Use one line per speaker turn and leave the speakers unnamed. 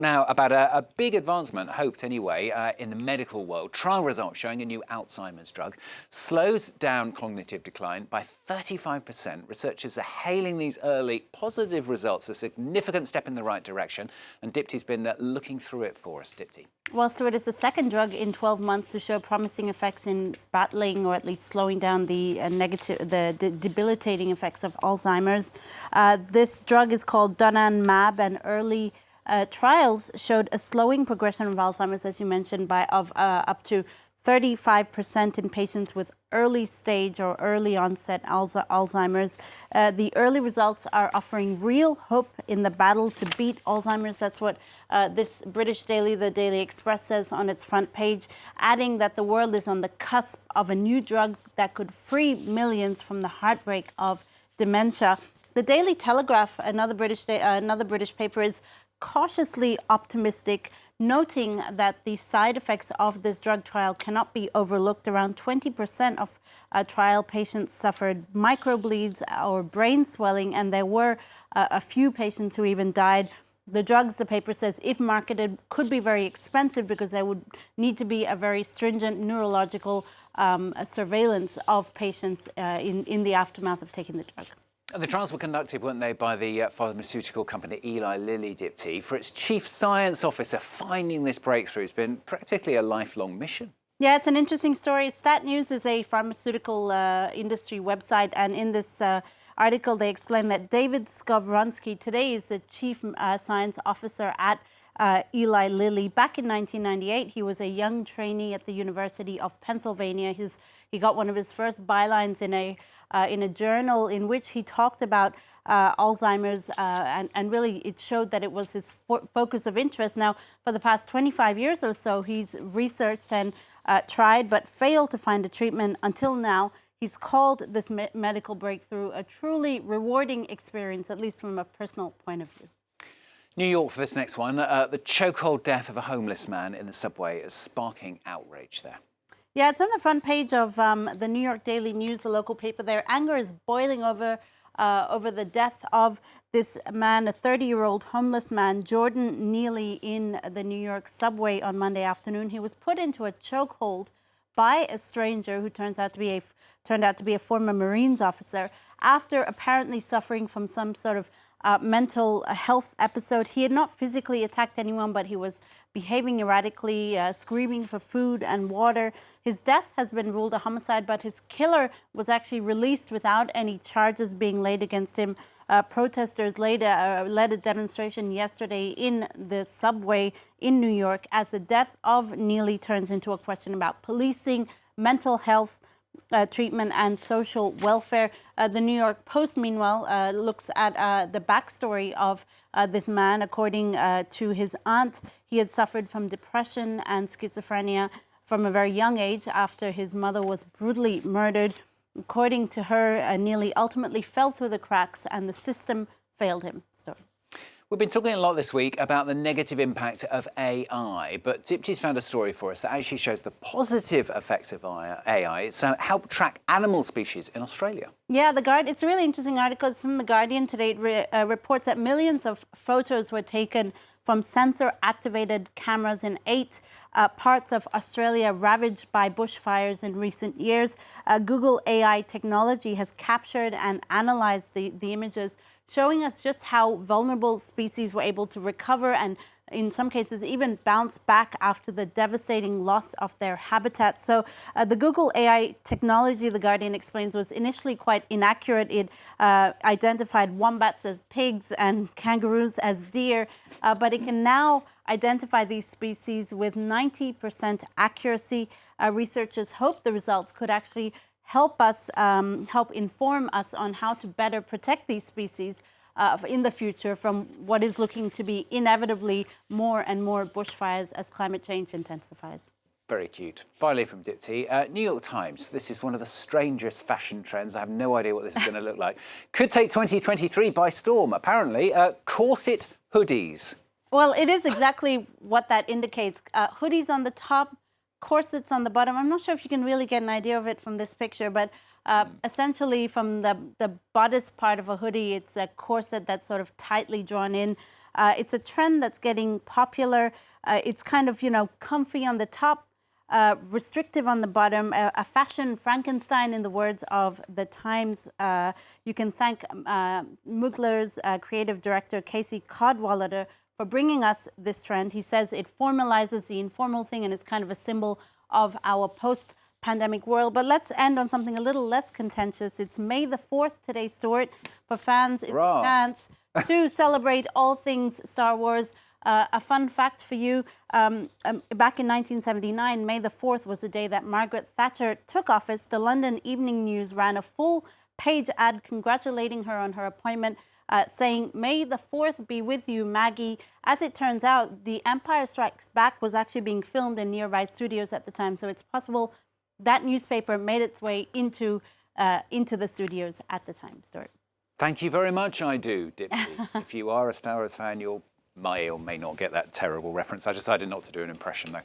Now, about a big advancement, hoped anyway, in the medical world. Trial results showing a new Alzheimer's drug slows down cognitive decline by 35%. Researchers are hailing these early positive results, a significant step in the right direction. And Dipti's been looking through it for us. Dipti.
Well, Stuart, it's the second drug in 12 months to show promising effects in battling or at least slowing down the debilitating effects of Alzheimer's. This drug is called donanemab, and early trials showed a slowing progression of Alzheimer's, as you mentioned, of up to 35% in patients with early stage or early onset Alzheimer's. The early results are offering real hope in the battle to beat Alzheimer's. That's what this British daily, the Daily Express, says on its front page, adding that the world is on the cusp of a new drug that could free millions from the heartbreak of dementia. The Daily Telegraph, another British paper, is cautiously optimistic, noting that the side effects of this drug trial cannot be overlooked. Around 20% of trial patients suffered microbleeds or brain swelling, and there were a few patients who even died. The drugs, the paper says, if marketed, could be very expensive because there would need to be a very stringent neurological surveillance of patients in the aftermath of taking the drug.
The trials were conducted, weren't they, by the pharmaceutical company Eli Lilly, Dipti. For its chief science officer, finding this breakthrough has been practically a lifelong mission.
Yeah, it's an interesting story. Stat News is a pharmaceutical industry website, and in this article they explain that David Skovronski today is the chief science officer at Eli Lilly. Back in 1998, he was a young trainee at the University of Pennsylvania. He got one of his first bylines in a journal in which he talked about Alzheimer's, and really it showed that it was his focus of interest. Now, for the past 25 years or so, he's researched and tried but failed to find a treatment until now. He's called this medical breakthrough a truly rewarding experience, at least from a personal point of view.
New York for this next one. The chokehold death of a homeless man in the subway is sparking outrage there.
Yeah, it's on the front page of the New York Daily News, the local paper there. Anger is boiling over the death of this man, a 30-year-old homeless man, Jordan Neely, in the New York subway on Monday afternoon. He was put into a chokehold by a stranger who turned out to be a former Marines officer after apparently suffering from some sort of mental health episode. He had not physically attacked anyone, but he was behaving erratically, screaming for food and water. His death has been ruled a homicide, but his killer was actually released without any charges being laid against him. Protesters led a demonstration yesterday in the subway in New York as the death of Neely turns into a question about policing, mental health, treatment and social welfare. The New York Post, meanwhile, looks at the backstory of this man. According to his aunt, he had suffered from depression and schizophrenia from a very young age after his mother was brutally murdered. According to her, Neely ultimately fell through the cracks and the system failed him.
We've been talking a lot this week about the negative impact of AI, but Dipti's found a story for us that actually shows the positive effects of AI. It's helped track animal species in Australia.
Yeah, it's a really interesting article. It's from The Guardian today. It reports that millions of photos were taken from sensor-activated cameras in 8 parts of Australia ravaged by bushfires in recent years. Google AI technology has captured and analyzed the images, showing us just how vulnerable species were able to recover and, in some cases, even bounce back after the devastating loss of their habitat. So the Google AI technology, The Guardian explains, was initially quite inaccurate. It identified wombats as pigs and kangaroos as deer, but it can now identify these species with 90% accuracy. Researchers hope the results could actually help inform us on how to better protect these species in the future from what is looking to be inevitably more and more bushfires as climate change intensifies.
Very cute. Finally from Dipti, New York Times. This is one of the strangest fashion trends. I have no idea what this is going to look like. Could take 2023 by storm. Apparently, corset hoodies.
Well, it is exactly what that indicates. Hoodies on the top, corsets on the bottom. I'm not sure if you can really get an idea of it from this picture, but essentially from the bodice part of a hoodie, it's a corset that's sort of tightly drawn in. It's a trend that's getting popular. It's kind of, comfy on the top, restrictive on the bottom, a fashion Frankenstein in the words of the Times. You can thank Mugler's creative director, Casey Cadwallader, for bringing us this trend. He says it formalizes the informal thing and it's kind of a symbol of our post-pandemic world. But let's end on something a little less contentious. It's May the 4th today, Stuart. For fans, it's a chance to celebrate all things Star Wars. A fun fact for you, back in 1979, May the 4th was the day that Margaret Thatcher took office. The London Evening News ran a full-page ad congratulating her on her appointment, saying, "May the 4th be with you, Maggie." As it turns out, The Empire Strikes Back was actually being filmed in nearby studios at the time, so it's possible that newspaper made its way into the studios at the time, Stuart.
Thank you very much, I do, Dipsy. If you are a Star Wars fan, you may or may not get that terrible reference. I decided not to do an impression, though.